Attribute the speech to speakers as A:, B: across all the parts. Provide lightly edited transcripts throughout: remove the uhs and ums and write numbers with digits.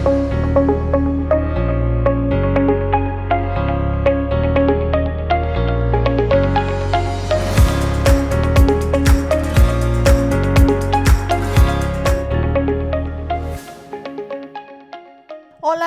A: Hola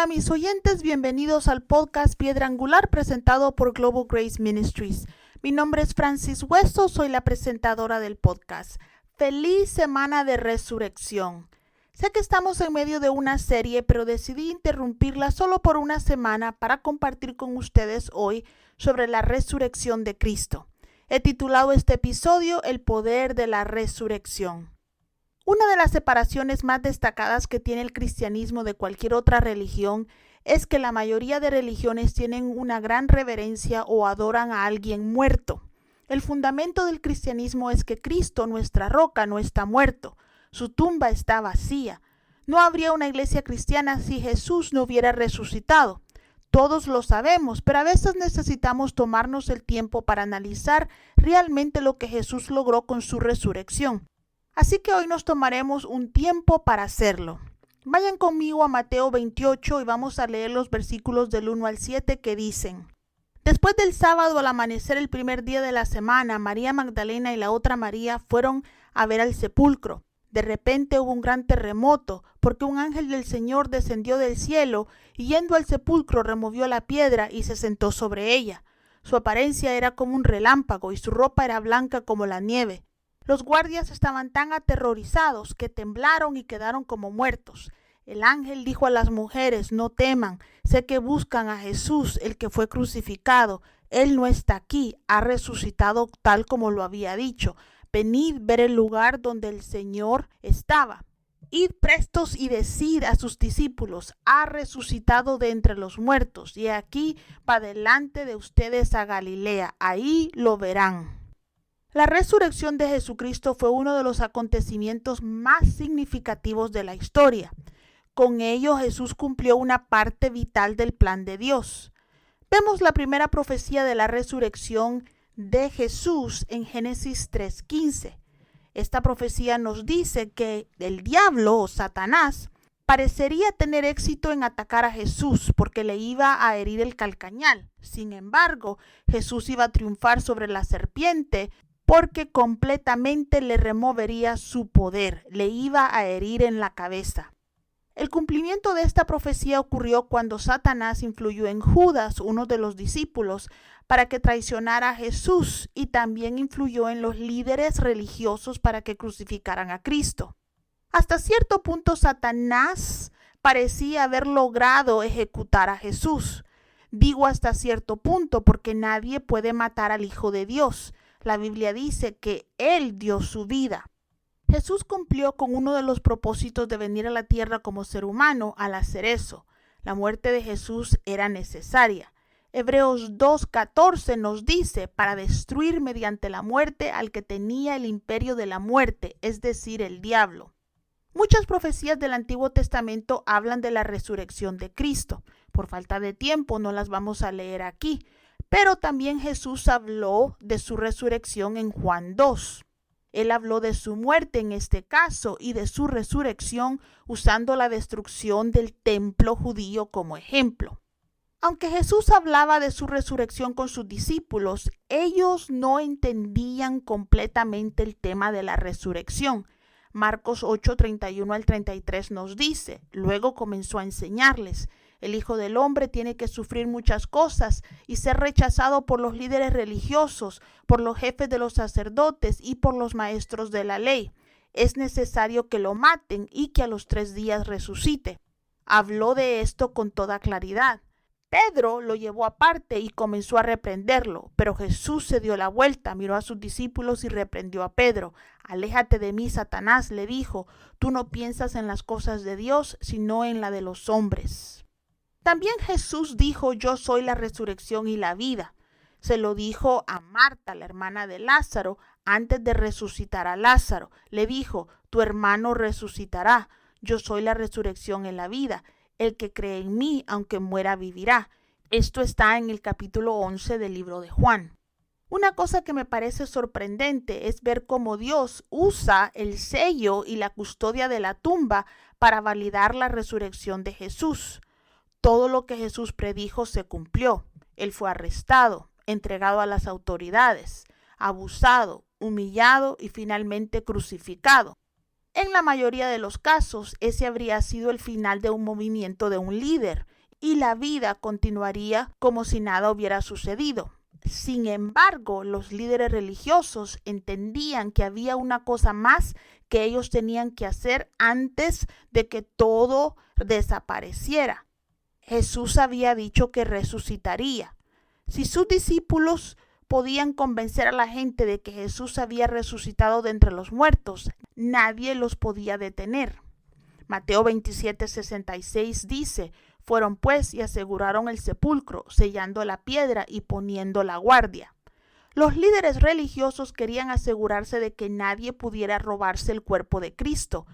A: mis oyentes, bienvenidos al podcast Piedra Angular presentado por Global Grace Ministries. Mi nombre es Francis Hueso, soy la presentadora del podcast. ¡Feliz Semana de Resurrección! Sé que estamos en medio de una serie, pero decidí interrumpirla solo por una semana para compartir con ustedes hoy sobre la resurrección de Cristo. He titulado este episodio El poder de la resurrección. Una de las separaciones más destacadas que tiene el cristianismo de cualquier otra religión es que la mayoría de religiones tienen una gran reverencia o adoran a alguien muerto. El fundamento del cristianismo es que Cristo, nuestra roca, no está muerto. Su tumba está vacía. No habría una iglesia cristiana si Jesús no hubiera resucitado. Todos lo sabemos, pero a veces necesitamos tomarnos el tiempo para analizar realmente lo que Jesús logró con su resurrección. Así que hoy nos tomaremos un tiempo para hacerlo. Vayan conmigo a Mateo 28 y vamos a leer los versículos del 1 al 7 que dicen: Después del sábado al amanecer el primer día de la semana, María Magdalena y la otra María fueron a ver al sepulcro. De repente hubo un gran terremoto, porque un ángel del Señor descendió del cielo y yendo al sepulcro removió la piedra y se sentó sobre ella. Su apariencia era como un relámpago y su ropa era blanca como la nieve. Los guardias estaban tan aterrorizados que temblaron y quedaron como muertos. El ángel dijo a las mujeres: no teman, sé que buscan a Jesús, el que fue crucificado. Él no está aquí, ha resucitado tal como lo había dicho. Venid ver el lugar donde el Señor estaba. Id prestos y decid a sus discípulos: ha resucitado de entre los muertos, y aquí va delante de ustedes a Galilea, ahí lo verán. La resurrección de Jesucristo fue uno de los acontecimientos más significativos de la historia. Con ello, Jesús cumplió una parte vital del plan de Dios. Vemos la primera profecía de la resurrección de Jesús en Génesis 3:15. Esta profecía nos dice que el diablo o Satanás parecería tener éxito en atacar a Jesús porque le iba a herir el calcañal. Sin embargo, Jesús iba a triunfar sobre la serpiente porque completamente le removería su poder, le iba a herir en la cabeza. El cumplimiento de esta profecía ocurrió cuando Satanás influyó en Judas, uno de los discípulos, para que traicionara a Jesús, y también influyó en los líderes religiosos para que crucificaran a Cristo. Hasta cierto punto Satanás parecía haber logrado ejecutar a Jesús. Digo hasta cierto punto porque nadie puede matar al Hijo de Dios. La Biblia dice que Él dio su vida. Jesús cumplió con uno de los propósitos de venir a la tierra como ser humano al hacer eso. La muerte de Jesús era necesaria. Hebreos 2:14 nos dice: para destruir mediante la muerte al que tenía el imperio de la muerte, es decir, el diablo. Muchas profecías del Antiguo Testamento hablan de la resurrección de Cristo. Por falta de tiempo no las vamos a leer aquí. Pero también Jesús habló de su resurrección en Juan 2. Él habló de su muerte en este caso y de su resurrección usando la destrucción del templo judío como ejemplo. Aunque Jesús hablaba de su resurrección con sus discípulos, ellos no entendían completamente el tema de la resurrección. Marcos 8:31 al 33 nos dice: luego comenzó a enseñarles: el Hijo del Hombre tiene que sufrir muchas cosas y ser rechazado por los líderes religiosos, por los jefes de los sacerdotes y por los maestros de la ley. Es necesario que lo maten y que a los 3 días resucite. Habló de esto con toda claridad. Pedro lo llevó aparte y comenzó a reprenderlo, pero Jesús se dio la vuelta, miró a sus discípulos y reprendió a Pedro. Aléjate de mí, Satanás, le dijo, tú no piensas en las cosas de Dios, sino en la de los hombres. También Jesús dijo: yo soy la resurrección y la vida. Se lo dijo a Marta, la hermana de Lázaro, antes de resucitar a Lázaro. Le dijo: tu hermano resucitará. Yo soy la resurrección y la vida. El que cree en mí, aunque muera, vivirá. Esto está en el capítulo 11 del libro de Juan. Una cosa que me parece sorprendente es ver cómo Dios usa el sello y la custodia de la tumba para validar la resurrección de Jesús. Todo lo que Jesús predijo se cumplió. Él fue arrestado, entregado a las autoridades, abusado, humillado y finalmente crucificado. En la mayoría de los casos, ese habría sido el final de un movimiento de un líder y la vida continuaría como si nada hubiera sucedido. Sin embargo, los líderes religiosos entendían que había una cosa más que ellos tenían que hacer antes de que todo desapareciera. Jesús había dicho que resucitaría. Si sus discípulos podían convencer a la gente de que Jesús había resucitado de entre los muertos, nadie los podía detener. Mateo 27:66 dice: fueron pues y aseguraron el sepulcro, sellando la piedra y poniendo la guardia. Los líderes religiosos querían asegurarse de que nadie pudiera robarse el cuerpo de Cristo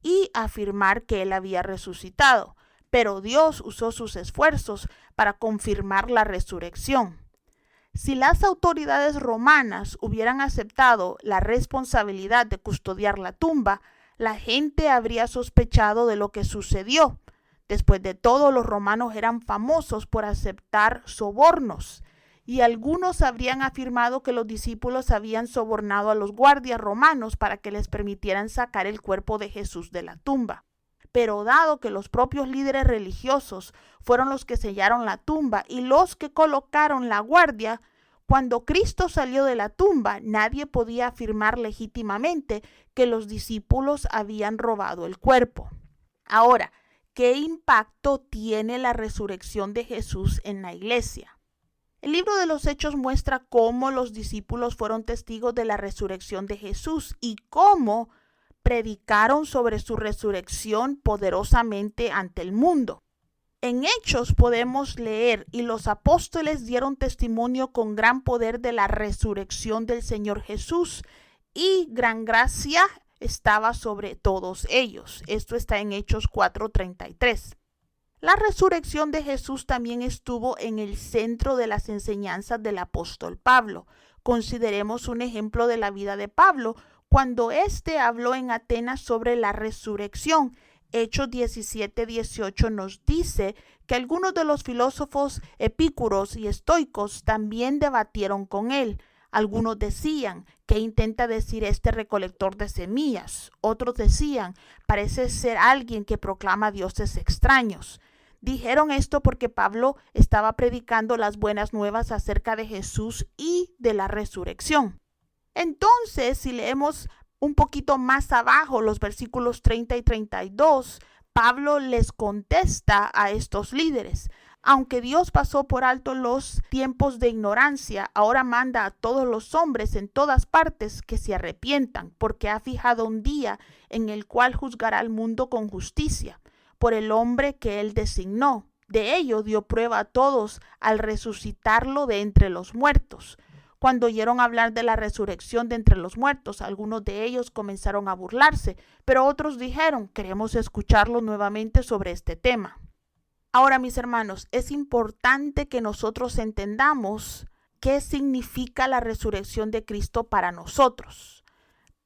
A: y afirmar que Él había resucitado, pero Dios usó sus esfuerzos para confirmar la resurrección. Si las autoridades romanas hubieran aceptado la responsabilidad de custodiar la tumba, la gente habría sospechado de lo que sucedió. Después de todo, los romanos eran famosos por aceptar sobornos, y algunos habrían afirmado que los discípulos habían sobornado a los guardias romanos para que les permitieran sacar el cuerpo de Jesús de la tumba. Pero dado que los propios líderes religiosos fueron los que sellaron la tumba y los que colocaron la guardia, cuando Cristo salió de la tumba, nadie podía afirmar legítimamente que los discípulos habían robado el cuerpo. Ahora, ¿qué impacto tiene la resurrección de Jesús en la iglesia? El libro de los Hechos muestra cómo los discípulos fueron testigos de la resurrección de Jesús y cómo predicaron sobre su resurrección poderosamente ante el mundo. En Hechos podemos leer: y los apóstoles dieron testimonio con gran poder de la resurrección del Señor Jesús, y gran gracia estaba sobre todos ellos. Esto está en Hechos 4:33. La resurrección de Jesús también estuvo en el centro de las enseñanzas del apóstol Pablo. Consideremos un ejemplo de la vida de Pablo cuando éste habló en Atenas sobre la resurrección. Hechos 17:18 nos dice que algunos de los filósofos epícuros y estoicos también debatieron con él. Algunos decían: ¿qué intenta decir este recolector de semillas? Otros decían: parece ser alguien que proclama dioses extraños. Dijeron esto porque Pablo estaba predicando las buenas nuevas acerca de Jesús y de la resurrección. Entonces, si leemos un poquito más abajo los versículos 30 y 32, Pablo les contesta a estos líderes: aunque Dios pasó por alto los tiempos de ignorancia, ahora manda a todos los hombres en todas partes que se arrepientan, porque ha fijado un día en el cual juzgará al mundo con justicia, por el hombre que él designó. De ello dio prueba a todos al resucitarlo de entre los muertos. Cuando oyeron hablar de la resurrección de entre los muertos, algunos de ellos comenzaron a burlarse, pero otros dijeron: queremos escucharlo nuevamente sobre este tema. Ahora, mis hermanos, es importante que nosotros entendamos qué significa la resurrección de Cristo para nosotros.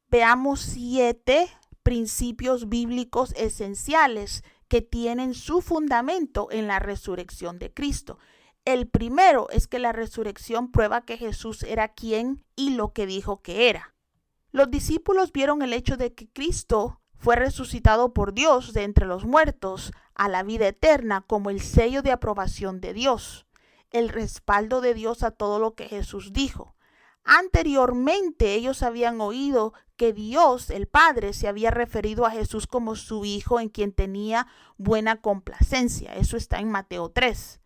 A: Veamos 7 principios bíblicos esenciales que tienen su fundamento en la resurrección de Cristo. El primero es que la resurrección prueba que Jesús era quien y lo que dijo que era. Los discípulos vieron el hecho de que Cristo fue resucitado por Dios de entre los muertos a la vida eterna como el sello de aprobación de Dios, el respaldo de Dios a todo lo que Jesús dijo. Anteriormente ellos habían oído que Dios, el Padre, se había referido a Jesús como su Hijo en quien tenía buena complacencia. Eso está en Mateo 3.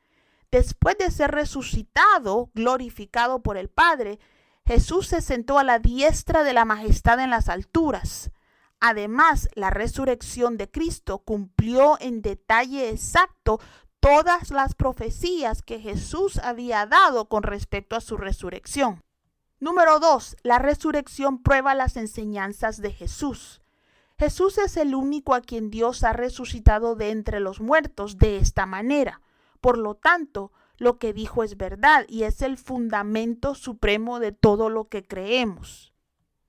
A: Después de ser resucitado, glorificado por el Padre, Jesús se sentó a la diestra de la majestad en las alturas. Además, la resurrección de Cristo cumplió en detalle exacto todas las profecías que Jesús había dado con respecto a su resurrección. Número 2. La resurrección prueba las enseñanzas de Jesús. Jesús es el único a quien Dios ha resucitado de entre los muertos de esta manera. Por lo tanto, lo que dijo es verdad y es el fundamento supremo de todo lo que creemos.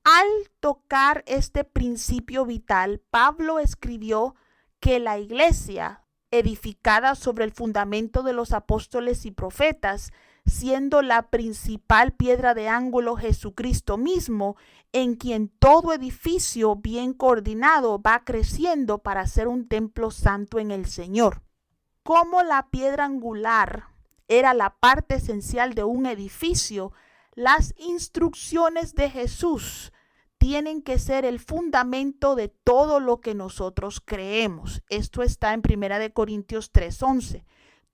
A: Al tocar este principio vital, Pablo escribió que la iglesia, edificada sobre el fundamento de los apóstoles y profetas, siendo la principal piedra de ángulo Jesucristo mismo, en quien todo edificio bien coordinado va creciendo para ser un templo santo en el Señor. Como la piedra angular era la parte esencial de un edificio, las instrucciones de Jesús tienen que ser el fundamento de todo lo que nosotros creemos. Esto está en 1 Corintios 3:11.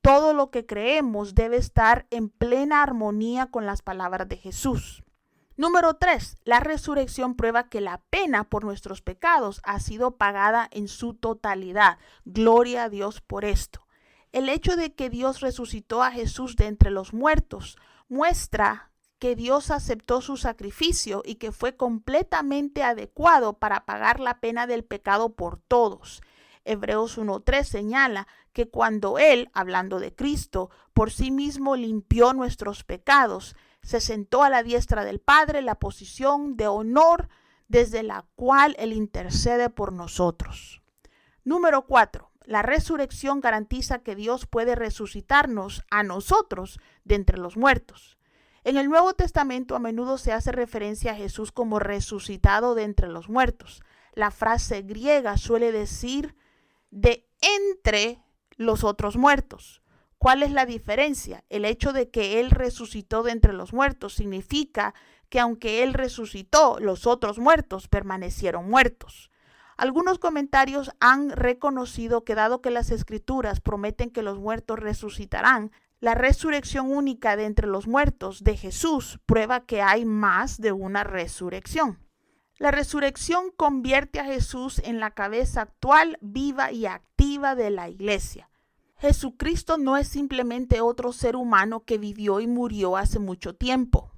A: Todo lo que creemos debe estar en plena armonía con las palabras de Jesús. Número 3. La resurrección prueba que la pena por nuestros pecados ha sido pagada en su totalidad. Gloria a Dios por esto. El hecho de que Dios resucitó a Jesús de entre los muertos muestra que Dios aceptó su sacrificio y que fue completamente adecuado para pagar la pena del pecado por todos. Hebreos 1:3 señala que cuando Él, hablando de Cristo, por sí mismo limpió nuestros pecados, se sentó a la diestra del Padre, la posición de honor desde la cual Él intercede por nosotros. Número 4. La resurrección garantiza que Dios puede resucitarnos a nosotros de entre los muertos. En el Nuevo Testamento a menudo se hace referencia a Jesús como resucitado de entre los muertos. La frase griega suele decir de entre los otros muertos. ¿Cuál es la diferencia? El hecho de que Él resucitó de entre los muertos significa que aunque Él resucitó, los otros muertos permanecieron muertos. Algunos comentarios han reconocido que dado que las Escrituras prometen que los muertos resucitarán, la resurrección única de entre los muertos de Jesús prueba que hay más de una resurrección. La resurrección convierte a Jesús en la cabeza actual, viva y activa de la iglesia. Jesucristo no es simplemente otro ser humano que vivió y murió hace mucho tiempo.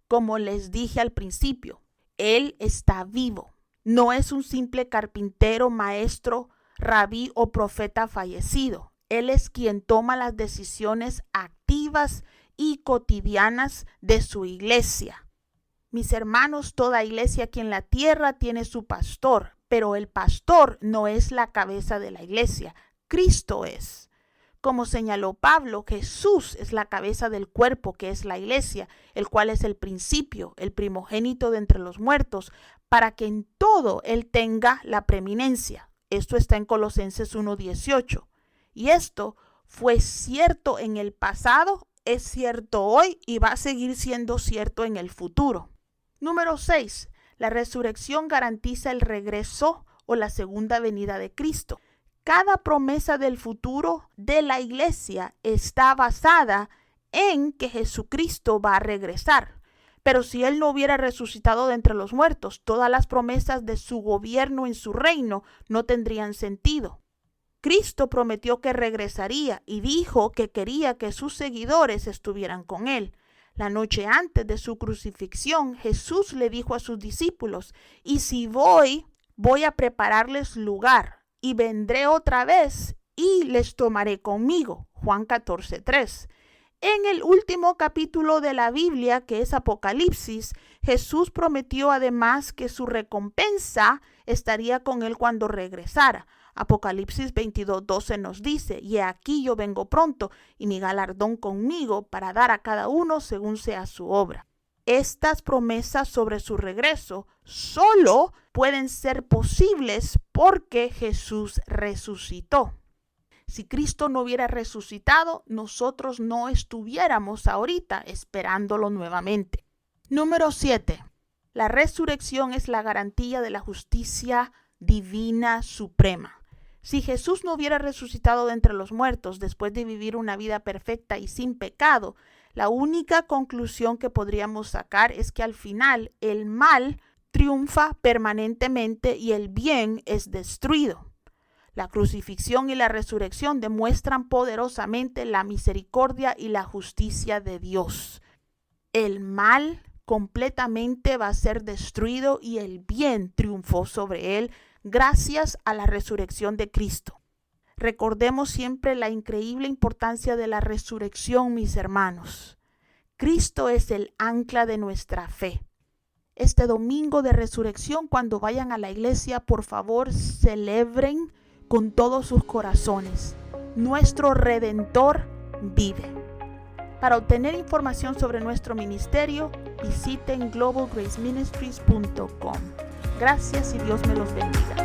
A: Como les dije al principio, Él está vivo. No es un simple carpintero, maestro, rabí o profeta fallecido. Él es quien toma las decisiones activas y cotidianas de su iglesia. Mis hermanos, toda iglesia aquí en la tierra tiene su pastor, pero el pastor no es la cabeza de la iglesia, Cristo es. Como señaló Pablo, Jesús es la cabeza del cuerpo que es la iglesia, el cual es el principio, el primogénito de entre los muertos, para que en todo Él tenga la preeminencia. Esto está en Colosenses 1:18. Y esto fue cierto en el pasado, es cierto hoy y va a seguir siendo cierto en el futuro. Número 6. La resurrección garantiza el regreso o la segunda venida de Cristo. Cada promesa del futuro de la iglesia está basada en que Jesucristo va a regresar. Pero si Él no hubiera resucitado de entre los muertos, todas las promesas de su gobierno en su reino no tendrían sentido. Cristo prometió que regresaría y dijo que quería que sus seguidores estuvieran con Él. La noche antes de su crucifixión, Jesús le dijo a sus discípulos, y si voy a prepararles lugar, y vendré otra vez y les tomaré conmigo. Juan 14:3. En el último capítulo de la Biblia, que es Apocalipsis, Jesús prometió además que su recompensa estaría con Él cuando regresara. Apocalipsis 22:12 nos dice, y aquí yo vengo pronto, y mi galardón conmigo, para dar a cada uno según sea su obra. Estas promesas sobre su regreso solo pueden ser posibles porque Jesús resucitó. Si Cristo no hubiera resucitado, nosotros no estuviéramos ahorita esperándolo nuevamente. Número 7. La resurrección es la garantía de la justicia divina suprema. Si Jesús no hubiera resucitado de entre los muertos después de vivir una vida perfecta y sin pecado, la única conclusión que podríamos sacar es que al final el mal triunfa permanentemente y el bien es destruido. La crucifixión y la resurrección demuestran poderosamente la misericordia y la justicia de Dios. El mal completamente va a ser destruido y el bien triunfó sobre él gracias a la resurrección de Cristo. Recordemos siempre la increíble importancia de la resurrección, mis hermanos. Cristo es el ancla de nuestra fe. Este domingo de resurrección, cuando vayan a la iglesia, por favor, celebren con todos sus corazones. Nuestro Redentor vive. Para obtener información sobre nuestro ministerio, visiten globalgraceministries.com. Gracias y Dios me los bendiga.